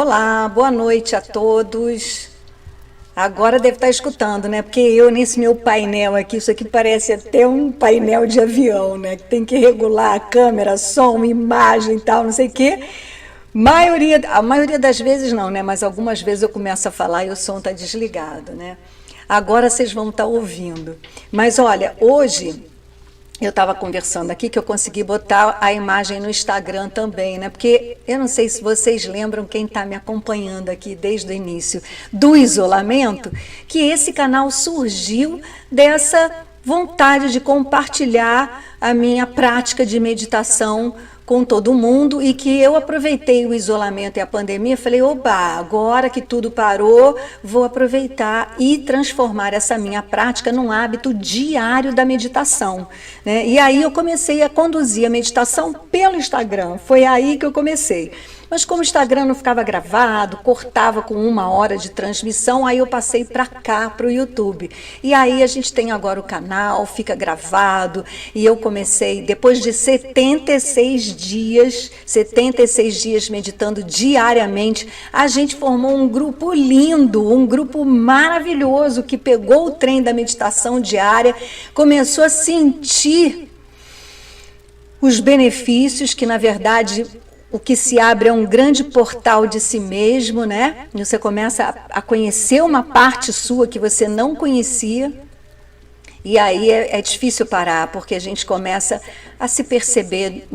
Olá, boa noite a todos. Agora deve estar escutando, né? Porque eu, nesse meu painel aqui, isso aqui parece até um painel de avião, né? Que tem que regular a câmera, som, imagem e tal, não sei o quê. A maioria das vezes não, né? Mas algumas vezes eu começo a falar e o som está desligado, né? Agora vocês vão estar ouvindo. Mas olha, hoje eu estava conversando aqui que eu consegui botar a imagem no Instagram também, né? Porque eu não sei se vocês lembram, quem está me acompanhando aqui desde o início do isolamento, que esse canal surgiu dessa vontade de compartilhar a minha prática de meditação com todo mundo, e que eu aproveitei o isolamento e a pandemia, falei, oba, agora que tudo parou, vou aproveitar e transformar essa minha prática num hábito diário da meditação, né? E aí eu comecei a conduzir a meditação pelo Instagram, foi aí que eu comecei. Mas como o Instagram não ficava gravado, cortava com 1 hora de transmissão, aí eu passei para cá, para o YouTube. E aí a gente tem agora o canal, fica gravado, e eu comecei, depois de 76 dias meditando diariamente, a gente formou um grupo lindo, um grupo maravilhoso, que pegou o trem da meditação diária, começou a sentir os benefícios, que na verdade o que se abre é um grande portal de si mesmo, né? Você começa a conhecer uma parte sua que você não conhecia, e aí é difícil parar, porque a gente começa a se perceber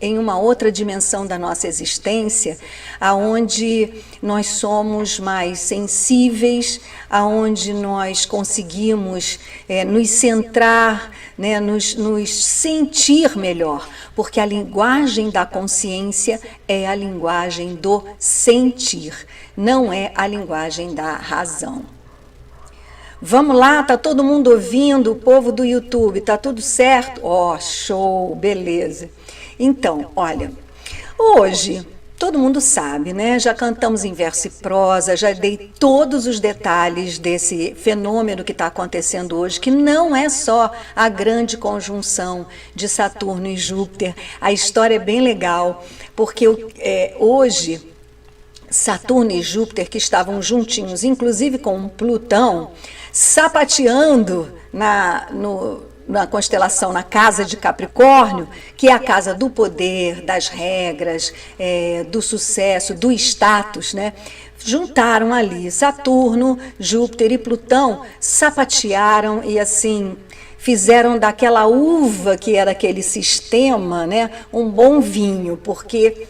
em uma outra dimensão da nossa existência, aonde nós somos mais sensíveis, aonde nós conseguimos nos centrar, né, nos sentir melhor, porque a linguagem da consciência é a linguagem do sentir, não é a linguagem da razão. Vamos lá, tá todo mundo ouvindo, o povo do YouTube, tá tudo certo? Ó, show, beleza. Então, olha, hoje, todo mundo sabe, né? Já cantamos em verso e prosa, já dei todos os detalhes desse fenômeno que está acontecendo hoje, que não é só a grande conjunção de Saturno e Júpiter. A história é bem legal, porque hoje Saturno e Júpiter, que estavam juntinhos, inclusive com Plutão, sapateando na constelação, na casa de Capricórnio, que é a casa do poder, das regras, do sucesso, do status, né? Juntaram ali Saturno, Júpiter e Plutão, sapatearam e assim fizeram daquela uva que era aquele sistema, né, um bom vinho, porque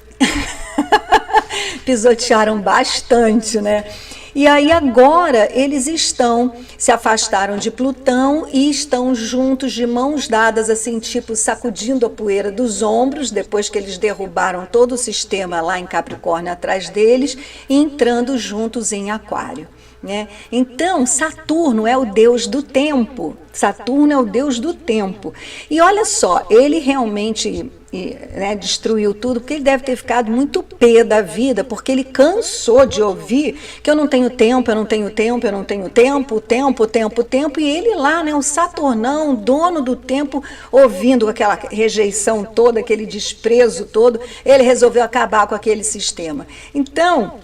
pisotearam bastante, né? E aí agora eles se afastaram de Plutão e estão juntos, de mãos dadas, assim, tipo sacudindo a poeira dos ombros, depois que eles derrubaram todo o sistema lá em Capricórnio atrás deles, e entrando juntos em Aquário, né? Então, Saturno é o deus do tempo. Saturno é o deus do tempo. E olha só, ele realmente destruiu tudo, porque ele deve ter ficado muito pé da vida, porque ele cansou de ouvir que eu não tenho tempo, eu não tenho tempo, eu não tenho tempo, tempo, e ele lá, né, o Saturnão, dono do tempo, ouvindo aquela rejeição toda, aquele desprezo todo, ele resolveu acabar com aquele sistema. Então,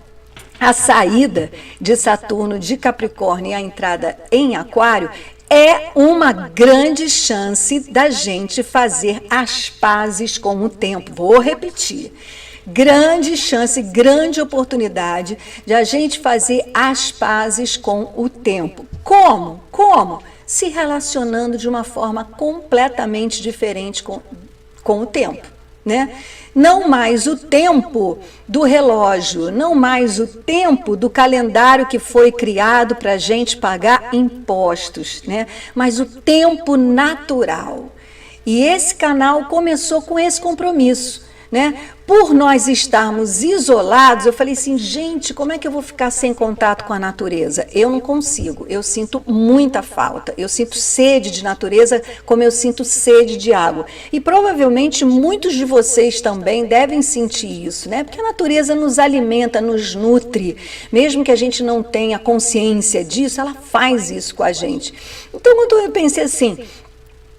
a saída de Saturno de Capricórnio e a entrada em Aquário é uma grande chance da gente fazer as pazes com o tempo. Vou repetir. Grande chance, grande oportunidade de a gente fazer as pazes com o tempo. Como? Como? Se relacionando de uma forma completamente diferente com o tempo, né? Não mais o tempo do relógio, não mais o tempo do calendário que foi criado para a gente pagar impostos, né? Mas o tempo natural. E esse canal começou com esse compromisso, né? Por nós estarmos isolados, eu falei assim, gente, como é que eu vou ficar sem contato com a natureza? Eu não consigo, eu sinto muita falta, eu sinto sede de natureza como eu sinto sede de água. E provavelmente muitos de vocês também devem sentir isso, né? Porque a natureza nos alimenta, nos nutre, mesmo que a gente não tenha consciência disso, ela faz isso com a gente. Então, quando eu pensei assim,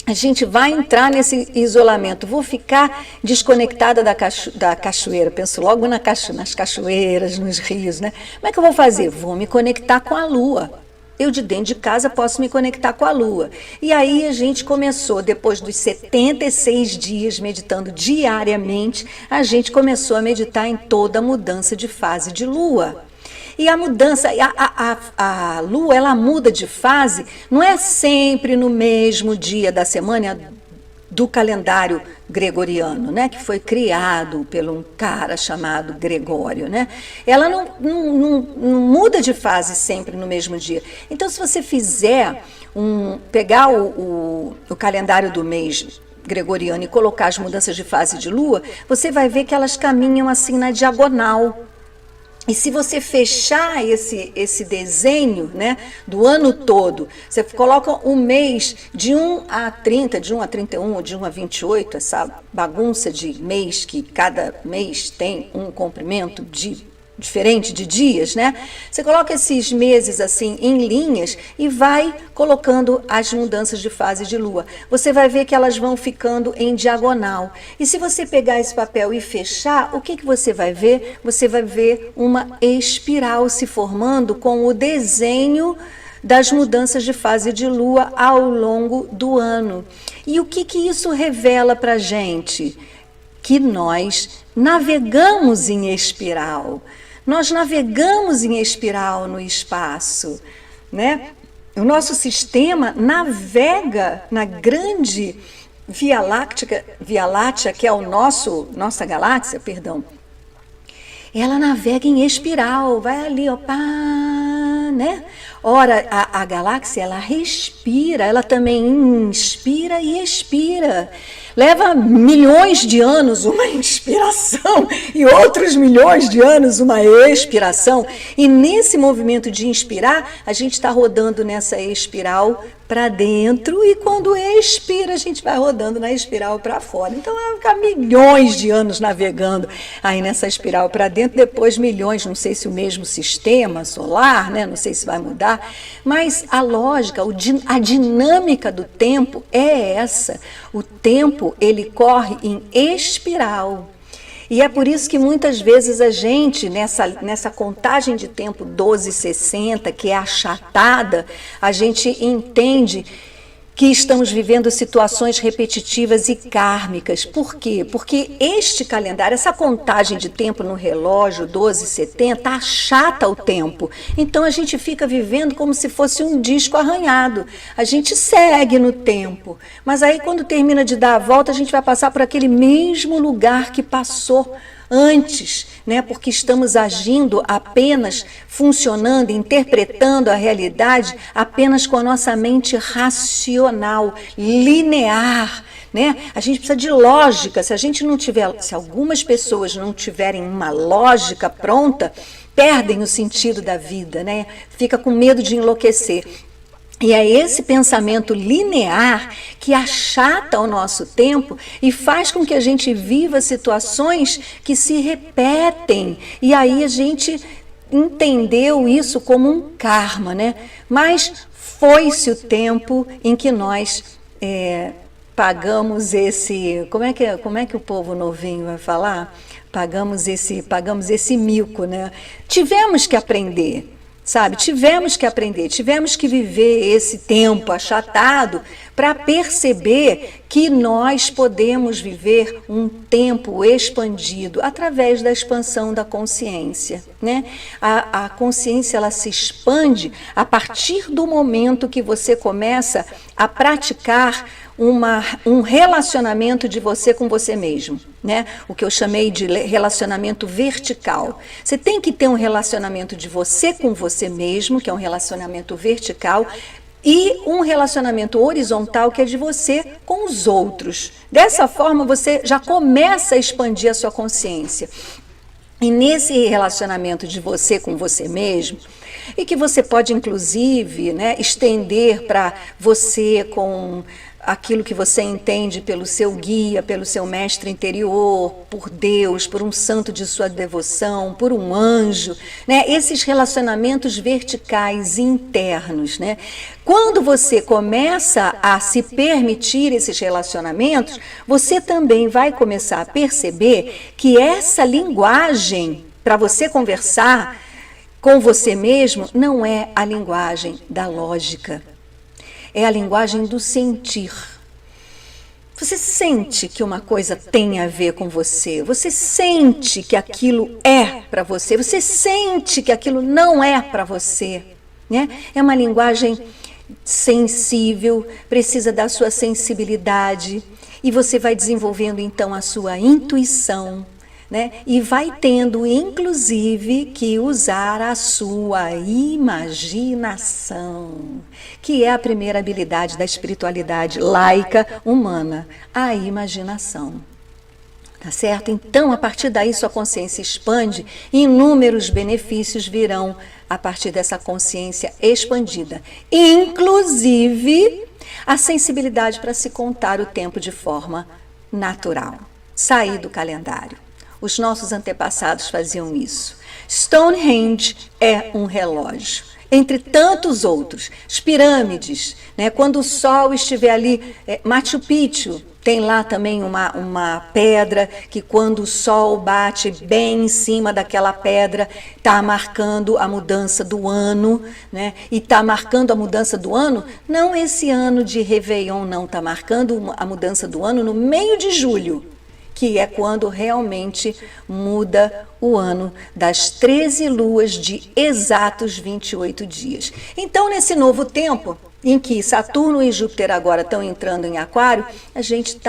a gente vai entrar nesse isolamento, vou ficar desconectada da cachoeira, penso logo nas cachoeiras, nos rios, né? Como é que eu vou fazer? Vou me conectar com a lua. Eu de dentro de casa posso me conectar com a lua. E aí a gente começou, depois dos 76 dias meditando diariamente, a gente começou a meditar em toda a mudança de fase de lua. E a mudança, a lua, ela muda de fase, não é sempre no mesmo dia da semana do calendário gregoriano, né, que foi criado por um cara chamado Gregório, né? Ela não muda de fase sempre no mesmo dia. Então, se você fizer pegar o calendário do mês gregoriano e colocar as mudanças de fase de lua, você vai ver que elas caminham assim na diagonal. E se você fechar esse desenho, né, do ano todo, você coloca um mês de 1 a 30, de 1 a 31, ou de 1 a 28, essa bagunça de mês, que cada mês tem um comprimento diferente de dias, né? Você coloca esses meses assim em linhas e vai colocando as mudanças de fase de lua. Você vai ver que elas vão ficando em diagonal. E se você pegar esse papel e fechar, o que você vai ver? Você vai ver uma espiral se formando com o desenho das mudanças de fase de lua ao longo do ano. E o que isso revela para a gente? Que nós navegamos em espiral. Nós navegamos em espiral no espaço, né? O nosso sistema navega na grande Via Láctea, que é nossa galáxia, perdão. Ela navega em espiral, vai ali, ó, pá, né? Ora, a galáxia, ela respira, ela também inspira e expira. Leva milhões de anos uma inspiração e outros milhões de anos uma expiração. E nesse movimento de inspirar, a gente está rodando nessa espiral para dentro e quando expira, a gente vai rodando na espiral para fora. Então, vai ficar milhões de anos navegando aí nessa espiral para dentro, depois milhões, não sei se o mesmo sistema solar, né? Não sei se vai mudar, mas a lógica, a dinâmica do tempo é essa. O tempo, ele corre em espiral. E é por isso que muitas vezes a gente, nessa contagem de tempo 1260, que é achatada, a gente entende que estamos vivendo situações repetitivas e kármicas. Por quê? Porque este calendário, essa contagem de tempo no relógio 1270, achata o tempo. Então a gente fica vivendo como se fosse um disco arranhado. A gente segue no tempo, mas aí quando termina de dar a volta, a gente vai passar por aquele mesmo lugar que passou antes, né? Porque estamos agindo apenas, funcionando, interpretando a realidade apenas com a nossa mente racional, linear, né? A gente precisa de lógica. Se algumas pessoas não tiverem uma lógica pronta, perdem o sentido da vida, né? Fica com medo de enlouquecer. E é esse pensamento linear que achata o nosso tempo e faz com que a gente viva situações que se repetem. E aí a gente entendeu isso como um karma, né? Mas foi-se o tempo em que nós pagamos esse... Como é que o povo novinho vai falar? Pagamos esse mico, né? Tivemos que aprender. Sabe, tivemos que aprender, tivemos que viver esse tempo achatado para perceber que nós podemos viver um tempo expandido através da expansão da consciência, né? A consciência, ela se expande a partir do momento que você começa a praticar um relacionamento de você com você mesmo, né? O que eu chamei de relacionamento vertical. Você tem que ter um relacionamento de você com você mesmo, que é um relacionamento vertical, e um relacionamento horizontal, que é de você com os outros. Dessa forma, você já começa a expandir a sua consciência. E nesse relacionamento de você com você mesmo, e que você pode, inclusive, né, estender para você com aquilo que você entende pelo seu guia, pelo seu mestre interior, por Deus, por um santo de sua devoção, por um anjo, né? Esses relacionamentos verticais internos, né? Quando você começa a se permitir esses relacionamentos, você também vai começar a perceber que essa linguagem para você conversar com você mesmo não é a linguagem da lógica. É a linguagem do sentir. Você sente que uma coisa tem a ver com você. Você sente que aquilo é para você. Você sente que aquilo não é para você, né? É uma linguagem sensível, precisa da sua sensibilidade. E você vai desenvolvendo, então, a sua intuição, né? E vai tendo, inclusive, que usar a sua imaginação, que é a primeira habilidade da espiritualidade laica humana, a imaginação. Tá certo? Então, a partir daí, sua consciência expande e inúmeros benefícios virão a partir dessa consciência expandida. Inclusive, a sensibilidade para se contar o tempo de forma natural. Sair do calendário. Os nossos antepassados faziam isso. Stonehenge é um relógio, entre tantos outros. As pirâmides, né? Quando o sol estiver ali, Machu Picchu, tem lá também uma pedra que quando o sol bate bem em cima daquela pedra, está marcando a mudança do ano, né? E está marcando a mudança do ano, não esse ano de Réveillon, não, está marcando a mudança do ano no meio de julho, que é quando realmente muda o ano das 13 luas de exatos 28 dias. Então, nesse novo tempo, em que Saturno e Júpiter agora estão entrando em Aquário, a gente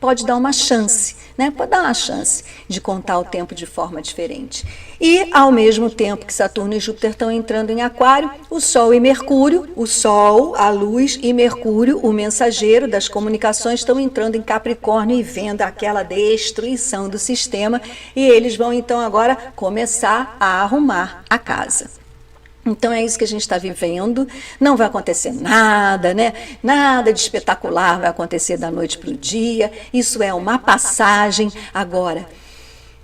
pode dar uma chance, né? Pode dar uma chance de contar o tempo de forma diferente. E, ao mesmo tempo que Saturno e Júpiter estão entrando em Aquário, o Sol e Mercúrio, o Sol, a luz, e Mercúrio, o mensageiro das comunicações, estão entrando em Capricórnio e vendo aquela destruição do sistema, e eles vão então agora começar a arrumar a casa. Então é isso que a gente está vivendo, não vai acontecer nada, né? Nada de espetacular vai acontecer da noite para o dia, isso é uma passagem. Agora,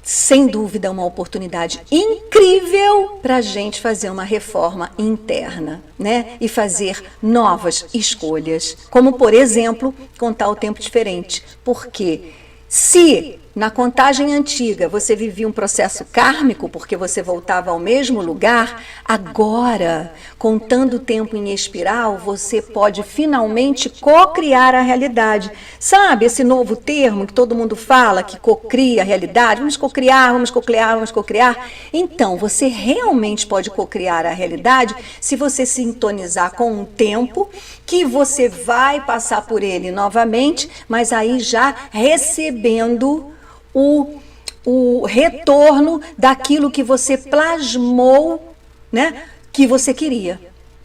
sem dúvida, uma oportunidade incrível para a gente fazer uma reforma interna, né? E fazer novas escolhas, como, por exemplo, contar o tempo diferente. Porque se na contagem antiga você vivia um processo kármico, porque você voltava ao mesmo lugar, agora, contando o tempo em espiral, você pode finalmente co-criar a realidade. Sabe esse novo termo que todo mundo fala, que co-cria a realidade? Vamos co-criar, vamos co-criar, vamos co-criar. Então, você realmente pode co-criar a realidade se você sintonizar com um tempo que você vai passar por ele novamente, mas aí já recebendo o retorno daquilo que você plasmou, né, que você queria.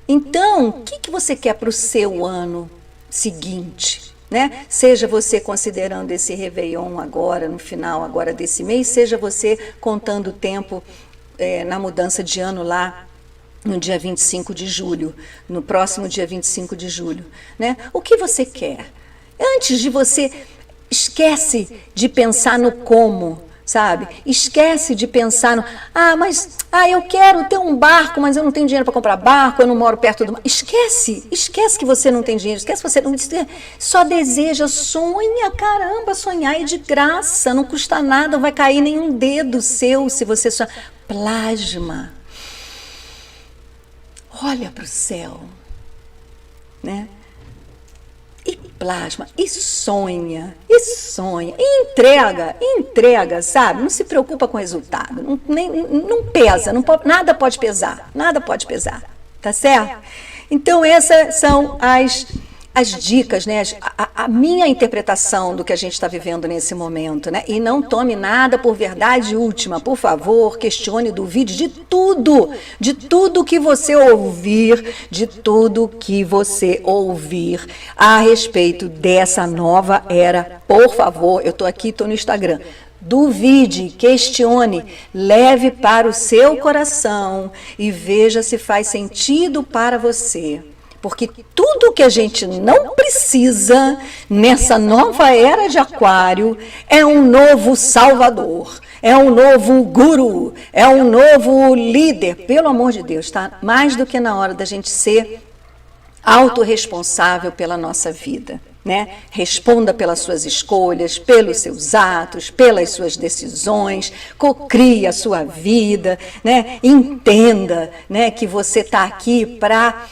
Então, o que você quer para o seu ano seguinte? Né? Seja você considerando esse Réveillon agora, no final agora desse mês, seja você contando o tempo na mudança de ano lá, no dia 25 de julho, no próximo dia 25 de julho. Né? O que você quer? Antes de você... Esquece de pensar no como, sabe? Esquece de pensar no... eu quero ter um barco, mas eu não tenho dinheiro para comprar barco, eu não moro perto do mar. Esquece que você não tem dinheiro, esquece que você não... Só deseja, sonha, caramba, sonhar é de graça, não custa nada, não vai cair nenhum dedo seu se você só... Plasma. Olha para o céu, né? E plasma, e sonha, e entrega, sabe? Não se preocupa com o resultado, não pesa, nada pode pesar, tá certo? Então essas são as dicas, né? A minha interpretação do que a gente está vivendo nesse momento, né? E não tome nada por verdade última, por favor, questione, duvide de tudo que você ouvir, a respeito dessa nova era. Por favor, eu estou aqui, estou no Instagram. Duvide, questione, leve para o seu coração e veja se faz sentido para você. Porque tudo que a gente não precisa nessa nova era de Aquário é um novo salvador, é um novo guru, é um novo líder. Pelo amor de Deus, tá? Mais do que na hora da gente ser autorresponsável pela nossa vida. Né? Responda pelas suas escolhas, pelos seus atos, pelas suas decisões, cocrie a sua vida, né? Entenda, né, que você está aqui para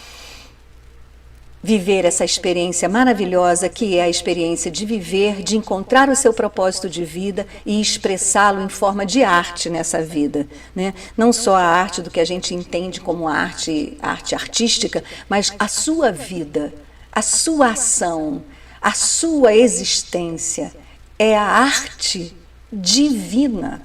viver essa experiência maravilhosa que é a experiência de viver, de encontrar o seu propósito de vida e expressá-lo em forma de arte nessa vida, né? Não só a arte do que a gente entende como arte artística, mas a sua vida, a sua ação, a sua existência é a arte divina.